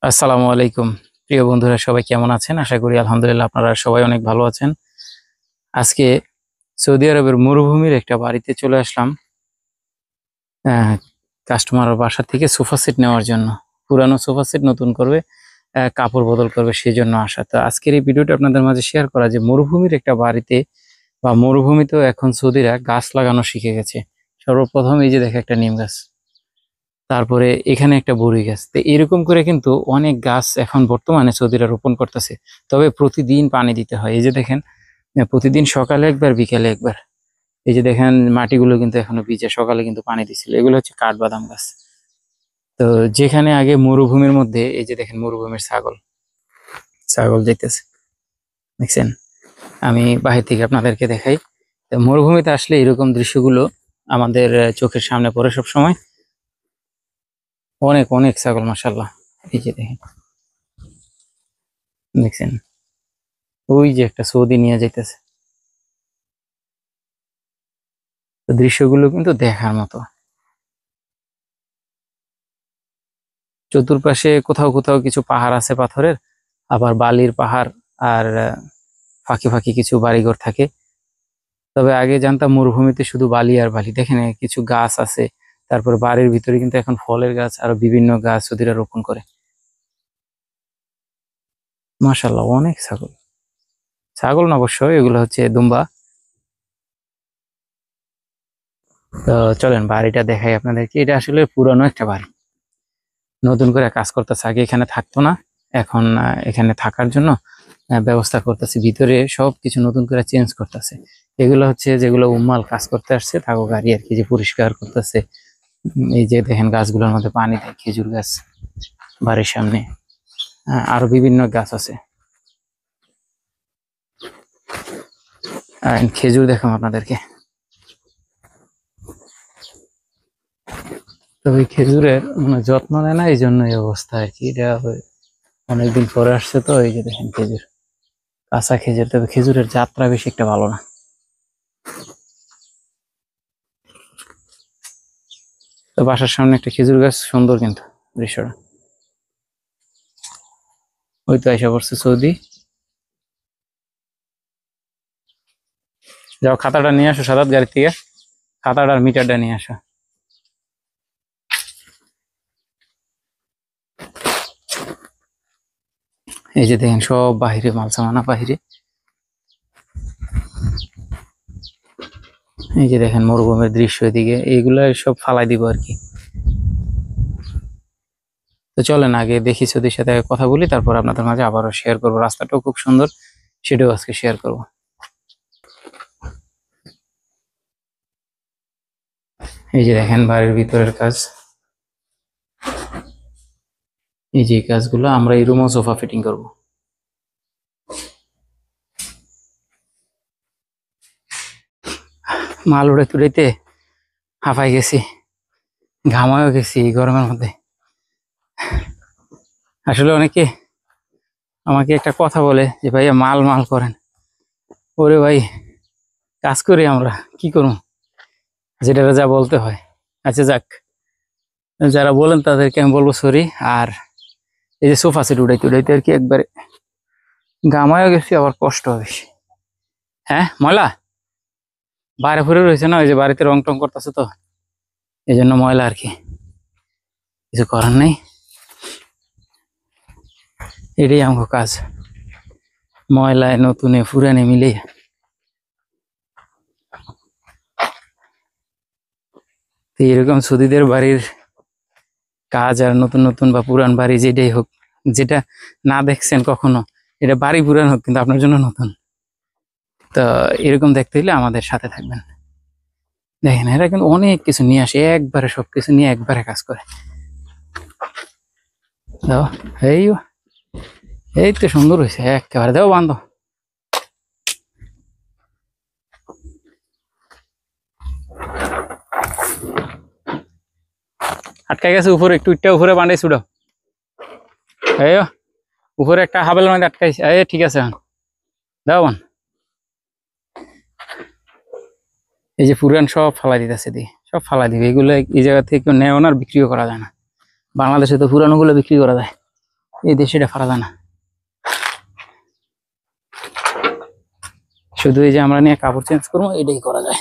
আসসালামু আলাইকুম। প্রিয় বন্ধুরা, সবাই কেমন আছেন? আশা করি আলহামদুলিল্লাহ আপনারা সবাই অনেক ভালো আছেন। আজকে সৌদি আরবের মরুভূমির একটা বাড়িতে চলে আসলাম কাস্টমারের বাসা থেকে সোফা সেট নেওয়ার জন্য। পুরানো সোফা সেট নতুন করবে, কাপড় বদল করবে, সেই জন্য আসা। তো আজকের এই ভিডিওটা আপনাদের মাঝে শেয়ার করা যে মরুভূমির একটা বাড়িতে বা মরুভূমিতেও এখন সৌদিরা গাছ লাগানো শিখে গেছে। সর্বপ্রথম এই যে দেখে একটা নিম গাছ, তারপরে এখানে একটা বড়ই গাছ। তো এরকম করে কিন্তু অনেক গাছ এখন বর্তমানে সৌদিরা রোপণ করতেছে। তবে প্রতিদিন পানি দিতে হয়। এই যে দেখেন, প্রতিদিন সকালে একবার বিকেলে একবার। এই যে দেখেন মাটিগুলো কিন্তু এখনো ভিজে, সকালে কিন্তু পানি দিছিল। এগুলো হচ্ছে কাঠবাদাম গাছ। তো যেখানে আগে মরুভূমির মধ্যে, এই যে দেখেন মরুভূমির ছাগল ছাগল যাইতেছে, দেখছেন? আমি বাহির থেকে আপনাদেরকে দেখাই। তো মরুভূমিতে আসলে এরকম দৃশ্যগুলো আমাদের চোখের সামনে পড়ে সব সময়। অনেক অনেক ছাগল, মাশাআল্লাহ। এই যে দেখেন, দেখছেন? ওই যে একটা সৌদি নিয়ে যাইতেছে। তো দৃশ্যগুলো কিন্তু দেখার মতো। চতুর্পাশে কোথাও কোথাও কিছু পাহাড় আছে পাথরের, আবার বালির পাহাড়, আর ফাঁকে ফাঁকে কিছু বাড়িঘর থাকে। তবে আগে জানতাম মরুভূমিতে শুধু বালি আর বালি। দেখেন কিছু গাছ আছে, তারপর বাড়ির ভিতরে কিন্তু এখন ফলের গাছ আর বিভিন্ন গাছ ওদিরা রোপণ করে। মাশাআল্লাহ, অনেক ছাগল। ছাগল না, অবশ্য এগুলো হচ্ছে দুম্বা। তো চলেন বাড়িটা দেখাই আপনাদেরকে। এটা আসলে পুরানো একটা বাড়ি, নতুন করে কাজ করতেছে। আগে এখানে থাকতো না, এখন এখানে থাকার জন্য ব্যবস্থা করতেছে। ভিতরে সবকিছু নতুন করে চেঞ্জ করতেছে। এগুলো হচ্ছে যেগুলো উম্মাল কাজ করতে আসছে, থাকো গাড়ি আর কি, যে পরিষ্কার করতেছে। এই যে দেখেন গাছগুলোর মধ্যে পানি দেয়, খেজুর গাছ বাড়ির সামনে। আরো বিভিন্ন গাছ আছে। খেজুর দেখাম আপনাদেরকে। তবে খেজুরের যত্ন নেয় না, এই জন্য এই অবস্থা আর কি। এটা অনেকদিন পরে আসছে, তো এই যে দেখেন খেজুর, কাঁচা খেজুর। তবে খেজুরের যাত্রা বেশি একটা ভালো না। তো বাসার সামনে একটা খেজুর গাছ, সুন্দর কিন্তু দৃশ্যটা। ওই তো এসে পড়ছে সৌদি। যাও, খাতাটা নিয়ে আসো সাদাত গাড়ি থেকে, খাতাটা আর মিটারটা নিয়ে আসো। এই যে দেখেন সব বাহিরে, মাল সামানা বাহিরে। এই যে দেখেন মরুভূমির দৃশ্য, এদিকে এইগুলো সব ফালাই দিব আর কি। তো চলেন আগে দেখি, সৌদির সাথে কথা বলি, তারপর আপনাদের মাঝে আবারও শেয়ার করবো। রাস্তাটাও খুব সুন্দর, সেটাও আজকে শেয়ার করব। এই যে দেখেন বাড়ির ভিতরের কাজ। এই যে কাজগুলো আমরা এই রুমও সোফা ফিটিং করব। মাল উড়াইতে উড়াইতে হাঁপাই গেছি, ঘামায়ও গেছি এই গরমের মধ্যে। আসলে অনেকে আমাকে একটা কথা বলে যে ভাইয়া মাল মাল করেন। ওরে ভাই, কাজ করি আমরা, কি করবো, যেটা যা বলতে হয়। আচ্ছা যাক, যারা বলেন তাদেরকে আমি বলবো সরি। আর এই যে সোফা সেট উড়াইতে উড়াইতে আর কি একবারে ঘামায়ও গেছি, আবার কষ্ট বেশি। হ্যাঁ, ময়লা বাইরে ঘুরে রয়েছে না, ওই যে বাড়িতে রং টং করতেছে, তো এই জন্য ময়লা আর কি, কিছু করার নেই। এটাই আমার কাজ, ময়লায় নতুনে পুরানে মিলে। তো এরকম সৌদিদের বাড়ির কাজ আর নতুন নতুন বা পুরান বাড়ি যেটাই হোক, যেটা না দেখছেন কখনো, এটা বাড়ি পুরান হোক কিন্তু আপনার জন্য নতুন। তো এরকম দেখতে হলে আমাদের সাথে থাকবেন। দেখেন এরা কিন্তু অনেক কিছু নিয়ে আসে, একবারে সবকিছু নিয়ে একবারে কাজ করে। দাও, এই এই তো সুন্দর হয়েছে একেবারে। দাও বান্ধব, আটকাই গেছে উপরে, একটু ইটটা উপরে বান্ধাই ছুড়ো। এই উপরে একটা হাবেলের মধ্যে আটকাইছে। এই ঠিক আছে, দাও বান। এই যে পুরান সব ফালাই দিতেছে, দিয়ে সব ফালাই দিবে। এগুলো এই জায়গা থেকে কেউ নেও না, আর বিক্রিও করা যায় না। বাংলাদেশে তো পুরানো গুলো বিক্রি করা যায়। এই দেশে এটা ফারা যায় না। শুধু এই যে আমরা নিয়ে কাপড় চেঞ্জ করবো, এটাই করা যায়।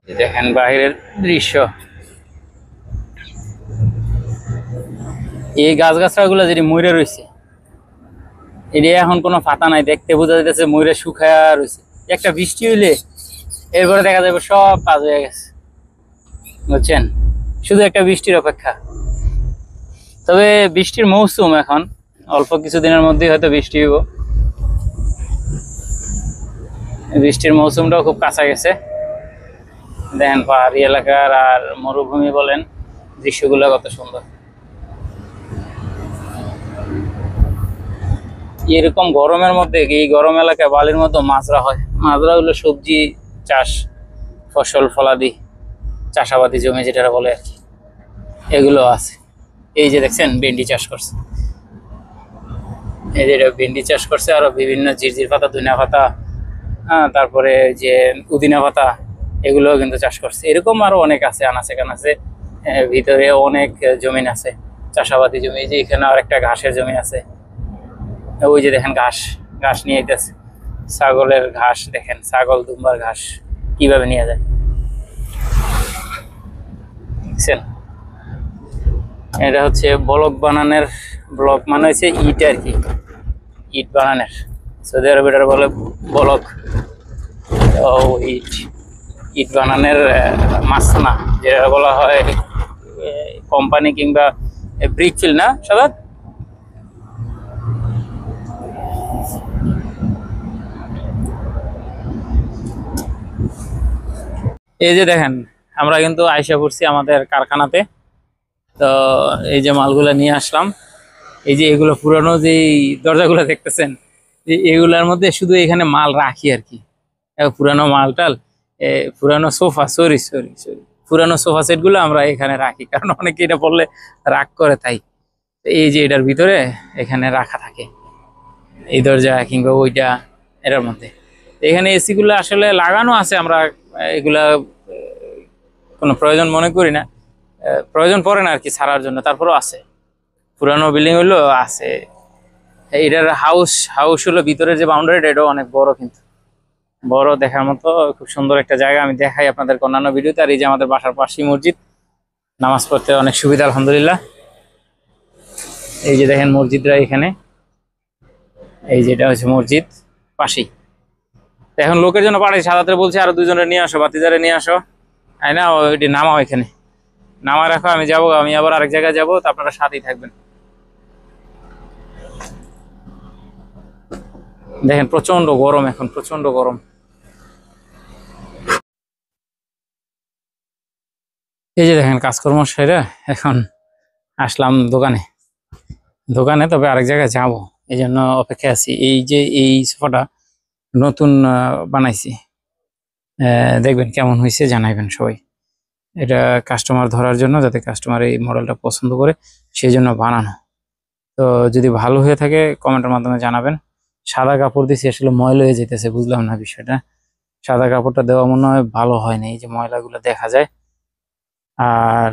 দেখেন বাইরের দৃশ্য, এই গাছগাছড়া গুলো যেটি মরে রয়েছে, এটি এখন কোনো পাতা নাই, দেখতে বোঝা যাইতেছে মরে শুকায়া রয়েছে। একটা বৃষ্টি হইলে এরপরে দেখা যাবে সব কাজ হয়ে গেছে, বুঝছেন? শুধু একটা বৃষ্টির অপেক্ষা। তবে বৃষ্টির মৌসুম এখন, অল্প কিছুদিনের মধ্যেই হয়তো বৃষ্টি হইব। বৃষ্টির মৌসুমটাও খুব কাছা গেছে। দেখেন পাহাড়ি এলাকার আর মরুভূমি বলেন, দৃশ্যগুলো কত সুন্দর। এরকম গরমের মধ্যে, এই গরম এলাকায় বালির মধ্যে মাজরা হয়। মাজরা হলো সবজি চাষ, ফসল ফলাদি, চাষাবাদি জমি যেটা বলে আর কি, এগুলো আছে। এই যে দেখছেন ভেন্ডি চাষ করছে, এই যে ভেন্ডি চাষ করছে, আরো বিভিন্ন ঝিরঝির পাতা, ধনিয়া পাতা, হ্যাঁ, তারপরে যে পুদিনা পাতা, এগুলো কিন্তু চাষ করছে। এরকম আরো অনেক আছে, আনাচে কানাচে ভিতরে অনেক জমিন আছে, চাষাবাদি জমি। যে এখানে আর একটা ঘাসের জমি আছে, ওই যে দেখেন ঘাস, ঘাস নিয়ে যেতেছে, ছাগলের ঘাস। দেখেন ছাগল দুম্বার ঘাস কিভাবে নিয়ে যায়, দেখছেন? এটা হচ্ছে ব্লক বানানোর, ব্লক মানে হচ্ছে ইট আর কি, ইট বানানোর। সৌদি আরব এটার বলে ব্লক। ও ইট, ইট বানানোর মাসনা যেটা বলা হয়, কোম্পানি কিংবা ব্রিক ফিল না সবাই। এই যে দেখেন আমরা কিন্তু আইসা পড়ছি আমাদের কারখানাতে। তো এই যে মালগুলা নিয়ে আসলাম, এই যে এগুলো পুরানো যে দরজাগুলো দেখতেছেন, এগুলার মধ্যে শুধু এখানে মাল রাখি আর কি, পুরানো মালটাল, পুরানো সোফা, সরি সরি সরি, পুরানো সোফা সেট গুলো আমরা এখানে রাখি, কারণ অনেকে এটা পড়লে রাগ করে। তাই এই যে এটার ভিতরে এখানে রাখা থাকে, এই দরজা কিংবা ওইটা, এটার মধ্যে। এখানে এসি গুলো আসলে লাগানো আছে, আমরা এগুলা কোনো প্রয়োজন মনে করি না, প্রয়োজন পড়ে না আর কি ছাড়ার জন্য, তারপরেও আছে। পুরানো বিল্ডিং হইলো আছে। এটার হাউস হাউস হলো ভিতরের যে বাউন্ডারিটা, এটাও অনেক বড়, কিন্তু বড়, দেখার মতো খুব সুন্দর একটা জায়গা। আমি দেখাই আপনাদের অন্যান্য ভিডিওতে। আর এই যে আমাদের বাসার পাশেই মসজিদ, নামাজ পড়তে অনেক সুবিধা আলহামদুলিল্লাহ। এই যে দেখেন মসজিদরা এখানে, এই যেটা হচ্ছে মসজিদ পাশেই। এখন লোকের জন্য পাঠাই, সাদাতে বলছে আরো দুজনে নিয়ে আসো, বাতিজারে নিয়ে আসো, তাই না? ওইটি নামাও, এখানে নামা রাখো, আমি যাবো, আমি আবার আরেক জায়গায় যাবো, তো আপনারা সাথেই থাকবেন। দেখেন প্রচন্ড গরম, এখন প্রচন্ড গরম। এই যে দেখেন কাজকর্ম সেরে এখন আসলাম দোকানে, তবে আরেক জায়গায় যাব, এই জন্য অপেক্ষায় আছি। এই যে এই সোফাটা নতুন বানাইছি, দেখবেন কেমন হয়েছে, জানাইবেন সবাই। এটা কাস্টমার ধরার জন্য, যাতে কাস্টমার এই মডেলটা পছন্দ করে, সেই জন্য বানানো। তো যদি ভালো হয়ে থাকে কমেন্টের মাধ্যমে জানাবেন। সাদা কাপড় দিয়েছি, আসলে ময়লা হয়ে যেতেছে, বুঝলাম না বিষয়টা। সাদা কাপড়টা দেওয়া মনে হয় ভালো হয় না, এই যে ময়লাগুলো দেখা যায়। আর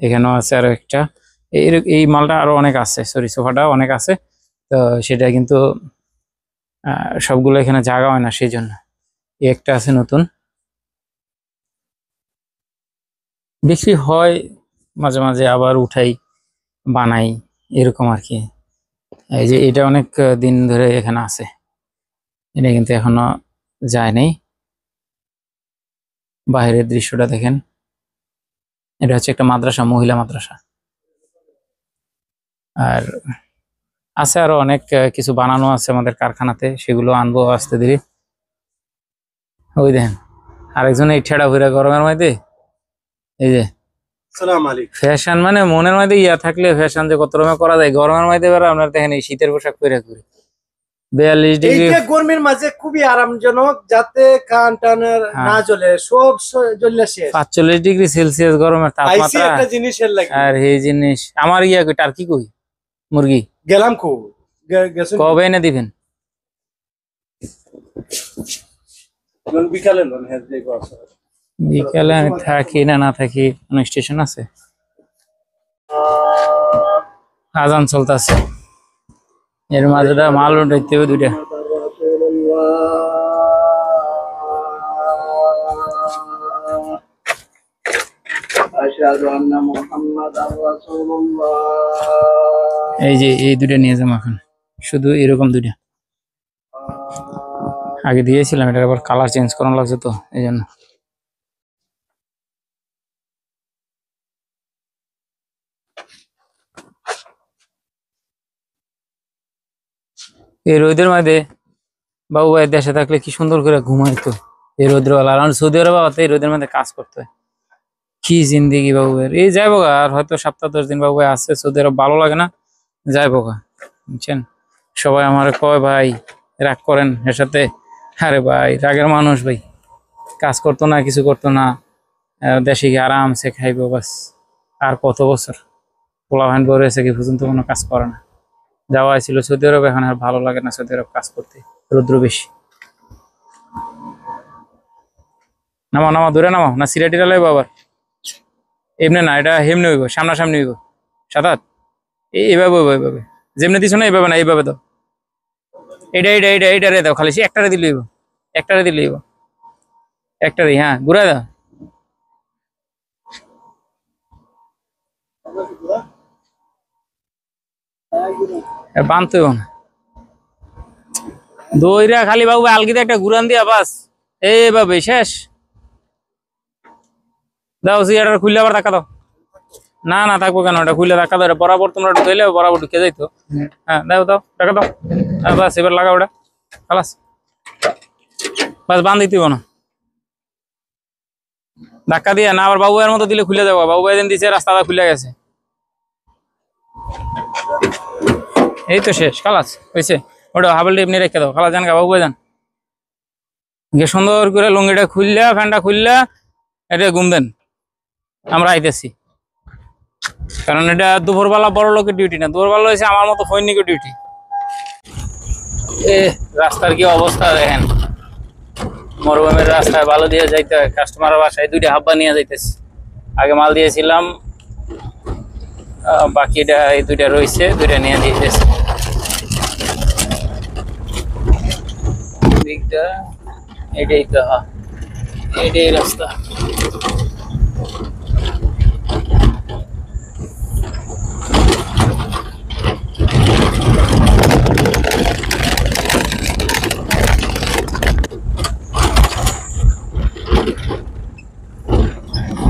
এখানেও আছে আরো একটা, এই মালটা আরো অনেক আছে, সরি সোফাটা অনেক আছে। তো সেটা কিন্তু সবগুলো এখানে জায়গা হয় না, সেই জন্য এই একটা আছে নতুন, বিক্রি হয় মাঝে মাঝে, আবার উঠাই বানাই, এরকম আর কি। এই যে এটা অনেক দিন ধরে এখানে আছে, এটা কিন্তু এখনো যায় নাই। বাইরের দৃশ্যটা দেখেন, এটা হচ্ছে একটা মাদ্রাসা, মহিলা মাদ্রাসা। আর আছে আরো অনেক কিছু বানানো আছে আমাদের কারখানাতে, সেগুলো আনবো আস্তে ধীরে। ওই দেখেন আরেকজন এই ঠেড়া ফিরা গরমের মধ্যে, এই যে ফ্যাশন, মানে মনের মধ্যে ইয়া থাকলে ফ্যাশন যে কত রকমের করা যায়, গরমের মধ্যে এবার আপনার দেখেন এই শীতের পোশাক পরে ঘুরে। 42 ডিগ্রি গরমের মাঝে খুবই আরামজনক, যাতে কান টানের না জ্বলে, সব জ্বললে শেষ। 45 ডিগ্রি সেলসিয়াস গরমের তাপমাত্রা। একটা জিনিসের লাগে, আর এই জিনিস আমার ইয়া কই, টার্কি কই, মুরগি গেলাম খুব, কবে এনে দিবেন? বিকালে বিকালে আমি থাকি না থাকি, কোন স্টেশন আছে? আজান চলতেছে, এর মাঝে মাল উঠাইতে হবে দুইটা। আশহাদু আন্না মুহাম্মাদার রাসূলুল্লাহ। এই যে এই দুটো নিয়ে যাবো এখন, শুধু এরকম দুটো আগে দিয়েছিলাম, এটা আবার কালার চেঞ্জ করানো লাগছে তো এই জন্য। এই রোদের মধ্যে বাবু ভাই দেশে থাকলে কি সুন্দর করে ঘুমাইতো এই রোদের বেলা, আর সৌদি আরব বাবা এই রোদের মধ্যে কাজ করতে হয়। কি জিন্দেগি বাবু ভাইয়ের, এই যাইবো গা, আর হয়তো সপ্তাহ 10 দিন বাবু ভাই আসছে সৌদি আরব, ভালো লাগে না, যাইবো গা, বুঝছেন। সবাই আমার কয় ভাই রাগ করেন এর সাথে, আরে ভাই রাগের মানুষ ভাই, কাজ করতো না, কিছু করতো না, দেশে গিয়ে আরামসে খাইবো বাস। আর কত বছর পোলা ভাইন বড় হয়েছে কি পর্যন্ত কোনো কাজ করে না। যাওয়া ছিল সৌদি আরব, এখন আর ভালো লাগে না সৌদি আরব কাজ করতে, রৌদ্র বেশি। নামা নামা দূরে নামাও না, সিরাটিরা লাইব আবার, এমনি না, এটা হেমনি হইব, সামনাসামনি হইব, সাতাত এইভাবে হইব, এইভাবে যেমনি দিছো না এইভাবে না, এইভাবে দাও, এইটা এইটা এইটা এইটারে দাও, খালি সে একটারে দিলে হইব, একটারে দিলে হইব, একটারে, হ্যাঁ ঘুরে দাও, বানতে হইব না, দইরা খালি বাবু আলগিতে একটা ঘুরান দিয়া বাস, এইভাবে শেষ। দাও সিগারেট খুললে আবার ধাক্কা দাও, না না থাকবো কেন, এটা খুলে ধাক্কা দাও, এটা বরাবর তোমরা ধুইলে বরাবর ঢুকে যাইতো। হ্যাঁ দাও দাও টাকা দাও, হ্যাঁ বাস এবার লাগাও ওটা, খালাস বাস, বান দিতে না, ধাক্কা দিয়ে না, আবার বাবু ভাইয়ের মতো দিলে খুলে যাবো, বাবু ভাই দিন দিছে রাস্তাটা খুলে গেছে, এই তো শেষ, খালাস হয়েছে, ওটা হাবল এমনি রেখে দাও, খালাস জান গা বাবু ভাই যান গিয়ে সুন্দর করে লুঙ্গিটা খুললা, ফ্যানটা খুললা, এটা ঘুম দেন, আমরা আইতেছি। কারণ এটা দুপুরবেলা বড় লোকের ডিউটি না, দুপুরবেলা হয়েছে আমার মতো সৈনিকের ডিউটি। এ রাস্তার কি অবস্থা দেখেন, মরুভূমির রাস্তায় ভালো দিয়ে যাইতে হয়, কাস্টমারের বাসায় দুইটা হাব্বা নিয়ে যাইতেছি, আগে মাল দিয়েছিলাম, বাকিটা এই দুইটা রয়েছে, দুইটা নিয়ে দিতেছি। দিকটা এটাই তো, এটাই রাস্তা।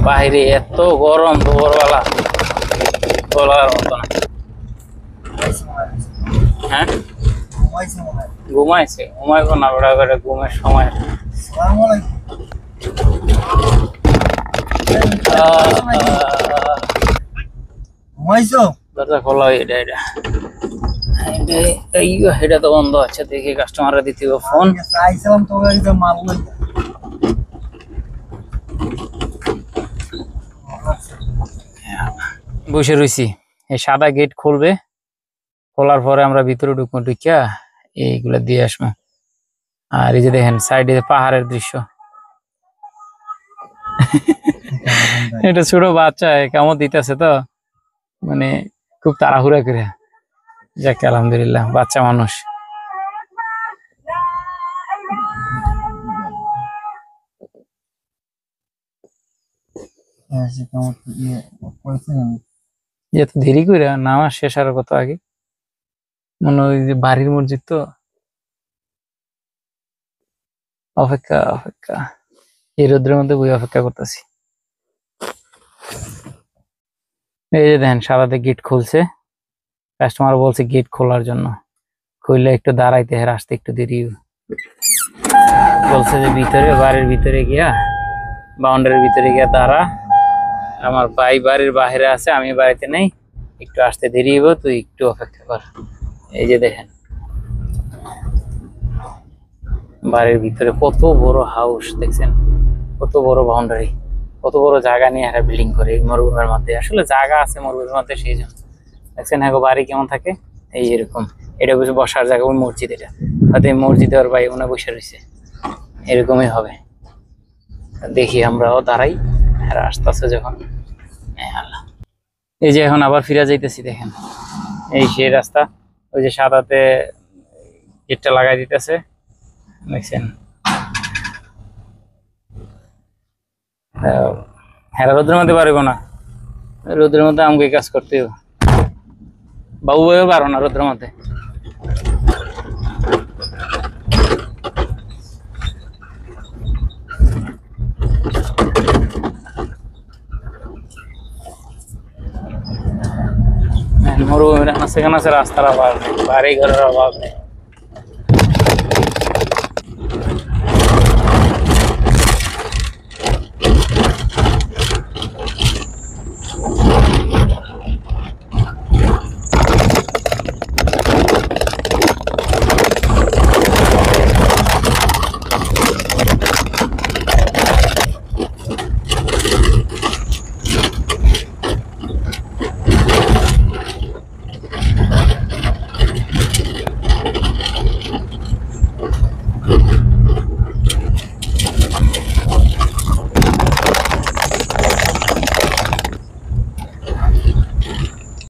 বাইরে এত গরম দুপুরবেলা বলার মতো না। হ্যাঁ ঘুমাইছে, ঘুমাইবো না ওরা করে, ঘুমের সময়। দরজা খোলা, এটা এটা এটা তো বন্ধ আছে, দেখি কাস্টমাররা দিতে ফোন। বসে রয়েছি, এই সাদা গেট খুলবে, খোলার পরে আমরা ভিতরে ঢুকবো, ঢুকিয়া এইগুলা দিয়ে আসবো। আর এই যে দেখেন সাইডে পাহাড়ের দৃশ্য, এটা ছোট বাচ্চা কেমন দিতেছে তো, মানে খুব তাড়াহুড়া করে, যাকে আলহামদুলিল্লাহ বাচ্চা মানুষ। এত দেরি করে নামাজ শেষ আর কত আগে, মনে হয় যে বাড়ির মসজিদ তো, অপেক্ষা অপেক্ষা, এই রোদ্রের মধ্যে বই অপেক্ষা করতেছি। এই যে দেখেন সাদাতে গেট খুলছে, কাস্টমার বলছে গেট খোলার জন্য, খুললে একটু দাঁড়াইতে, আসতে একটু দেরি বলছে, যে ভিতরে বাড়ির ভিতরে গিয়া, বাউন্ডারির ভিতরে গিয়া দাঁড়া, আমার ভাই বাড়ির বাইরে আছে, আমি বাড়িতে নেই, একটু আসতে দেরি হইব, তুই একটু অপেক্ষা কর। এই যে দেখেন বাড়ির ভিতরে কত বড় হাউস দেখছেন, কত বড় বাউন্ডারি, কত বড় জায়গা নিয়ে একটা বিল্ডিং করে এই মরুভূমির মধ্যে, আসলে জায়গা আছে মরুভূমির মধ্যে, সেই জন্য দেখছেন হ্যাঁ বাড়ি কেমন থাকে, এই এরকম। এটা বসে বসার জায়গা, ওই মসজিদ, এটা হয়তো এই মসজিদে ওর ভাই উনি বসে রয়েছে, এরকমই হবে। দেখি আমরাও দাঁড়াই, আর আসতেছে যখন, আল্লাহ। এই যে এখন আবার ফিরে যাইতেছি, দেখেন এই সেই রাস্তা, ওই যে সাদাতে গেটটা লাগাই দিতেছে, দেখছেন হ্যাঁ রোদের মধ্যে পারবো না, রোদের মধ্যে আমাকে কাজ করতে হবে। বাবু ভাইও পারো না রোদের মধ্যে। মরুভূমির সেখানে আছে রাস্তার অভাব নেই, বাড়ি ঘরের অভাব নেই।